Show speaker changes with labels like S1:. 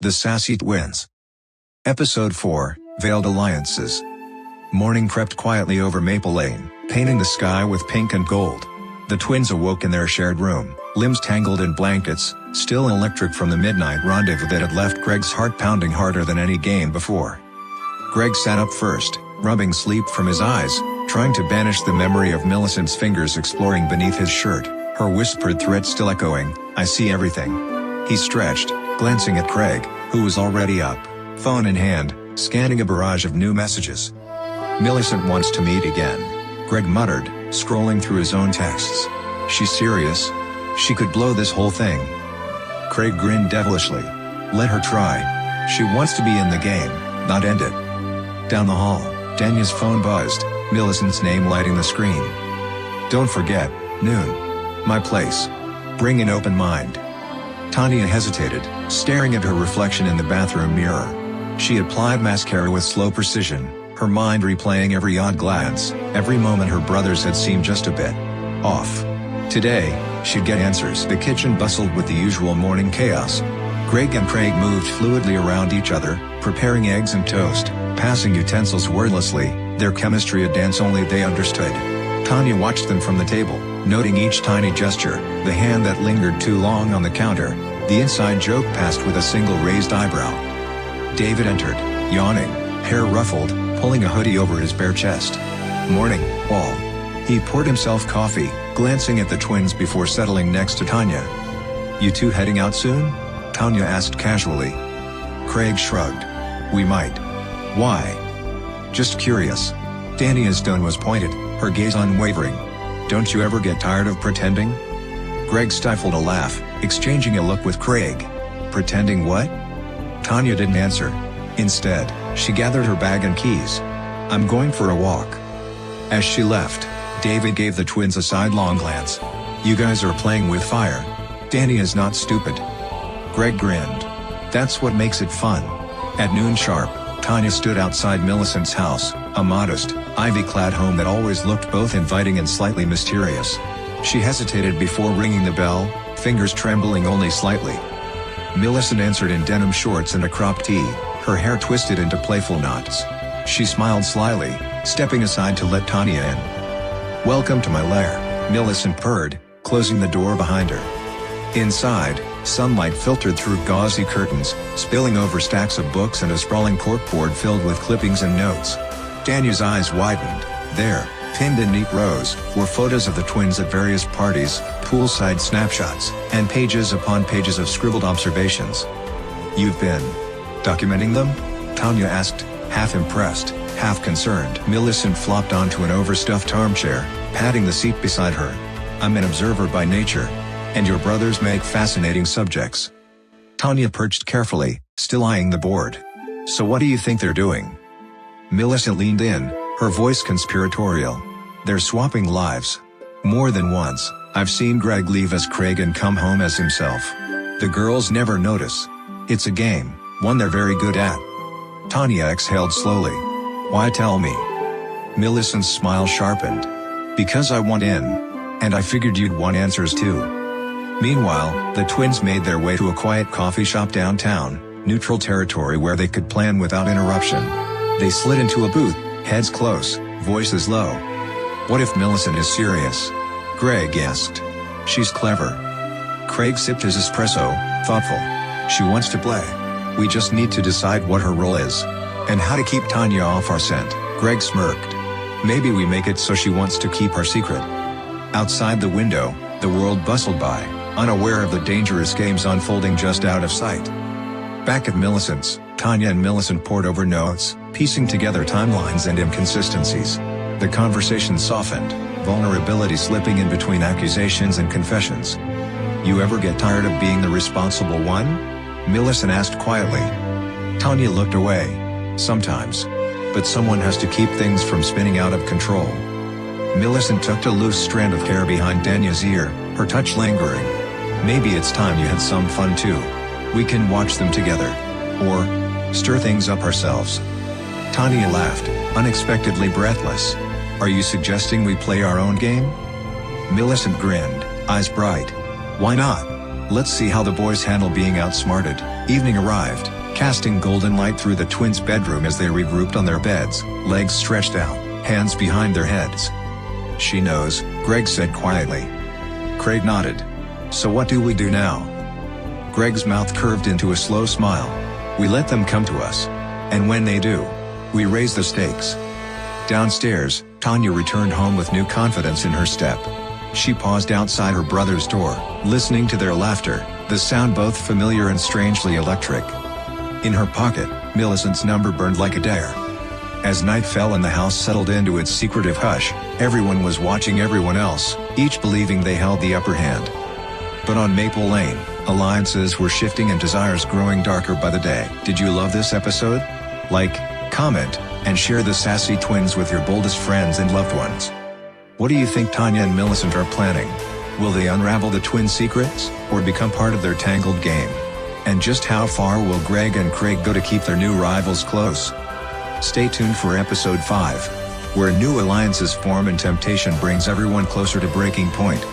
S1: The Sassy Twins. Episode 4, Veiled Alliances. Morning crept quietly over Maple Lane, painting the sky with pink and gold. The twins awoke in their shared room, limbs tangled in blankets, still electric from the midnight rendezvous that had left Greg's heart pounding harder than any game before. Greg sat up first, rubbing sleep from his eyes, trying to banish the memory of Millicent's fingers exploring beneath his shirt, her whispered threat still echoing, "I see everything." He stretched, glancing at Craig, who was already up, phone in hand, scanning a barrage of new messages. "Millicent wants to meet again," Greg muttered, scrolling through his own texts. "She's serious? She could blow this whole thing." Craig grinned devilishly. "Let her try. She wants to be in the game, not end it." Down the hall, Tanya's phone buzzed, Millicent's name lighting the screen. "Don't forget, noon. My place. Bring an open mind." Tanya hesitated, staring at her reflection in the bathroom mirror. She applied mascara with slow precision, her mind replaying every odd glance, every moment her brothers had seemed just a bit off. Today, she'd get answers. The kitchen bustled with the usual morning chaos. Greg and Craig moved fluidly around each other, preparing eggs and toast, passing utensils wordlessly, their chemistry a dance only they understood. Tanya watched them from the table, noting each tiny gesture, the hand that lingered too long on the counter, the inside joke passed with a single raised eyebrow. David entered, yawning, hair ruffled, pulling a hoodie over his bare chest. "Morning, all." He poured himself coffee, glancing at the twins before settling next to Tanya. "You two heading out soon?" Tanya asked casually. Craig shrugged. "We might." "Why?" "Just curious." Tanya's tone was pointed, her gaze unwavering. "Don't you ever get tired of pretending?" Greg stifled a laugh, exchanging a look with Craig. "Pretending what?" Tanya didn't answer. Instead, she gathered her bag and keys. "I'm going for a walk." As she left, David gave the twins a sidelong glance. "You guys are playing with fire. Tanya's not stupid." Greg grinned. "That's what makes it fun." At noon sharp, Tanya stood outside Millicent's house, a modest, ivy-clad home that always looked both inviting and slightly mysterious. She hesitated before ringing the bell, fingers trembling only slightly. Millicent answered in denim shorts and a cropped tee, her hair twisted into playful knots. She smiled slyly, stepping aside to let Tanya in. "Welcome to my lair," Millicent purred, closing the door behind her. Inside, sunlight filtered through gauzy curtains, spilling over stacks of books and a sprawling corkboard filled with clippings and notes. Tanya's eyes widened. There, pinned in neat rows, were photos of the twins at various parties, poolside snapshots, and pages upon pages of scribbled observations. "You've been documenting them?" Tanya asked, half impressed, half concerned. Millicent flopped onto an overstuffed armchair, patting the seat beside her. "I'm an observer by nature. And your brothers make fascinating subjects." Tanya perched carefully, still eyeing the board. "So what do you think they're doing?" Millicent leaned in, her voice conspiratorial. "They're swapping lives. More than once, I've seen Greg leave as Craig and come home as himself. The girls never notice. It's a game, one they're very good at." Tanya exhaled slowly. "Why tell me?" Millicent's smile sharpened. "Because I want in. And I figured you'd want answers too." Meanwhile, the twins made their way to a quiet coffee shop downtown, neutral territory where they could plan without interruption. They slid into a booth, heads close, voices low. "What if Millicent is serious?" Greg asked. "She's clever." Craig sipped his espresso, thoughtful. "She wants to play. We just need to decide what her role is. And how to keep Tanya off our scent." Greg smirked. "Maybe we make it so she wants to keep our secret." Outside the window, the world bustled by, unaware of the dangerous games unfolding just out of sight. Back at Millicent's, Tanya and Millicent pored over notes, piecing together timelines and inconsistencies. The conversation softened, vulnerability slipping in between accusations and confessions. "You ever get tired of being the responsible one?" Millicent asked quietly. Tanya looked away. "Sometimes. But someone has to keep things from spinning out of control." Millicent tucked a loose strand of hair behind Tanya's ear, her touch lingering. "Maybe it's time you had some fun too. We can watch them together. Or stir things up ourselves." Tanya laughed, unexpectedly breathless. "Are you suggesting we play our own game?" Millicent grinned, eyes bright. "Why not? Let's see how the boys handle being outsmarted." Evening arrived, casting golden light through the twins' bedroom as they regrouped on their beds, legs stretched out, hands behind their heads. "She knows," Greg said quietly. Craig nodded. "So what do we do now?" Greg's mouth curved into a slow smile. "We let them come to us. And when they do, we raise the stakes." Downstairs, Tanya returned home with new confidence in her step. She paused outside her brother's door, listening to their laughter, the sound both familiar and strangely electric. In her pocket, Millicent's number burned like a dare. As night fell and the house settled into its secretive hush, everyone was watching everyone else, each believing they held the upper hand. But on Maple Lane, alliances were shifting and desires growing darker by the day. Did you love this episode? Like, comment, and share the Sassy twins with your boldest friends and loved ones. What do you think Tanya and Millicent are planning? Will they unravel the twin secrets, or become part of their tangled game? And just how far will Greg and Craig go to keep their new rivals close? Stay tuned for episode 5, where new alliances form and temptation brings everyone closer to breaking point.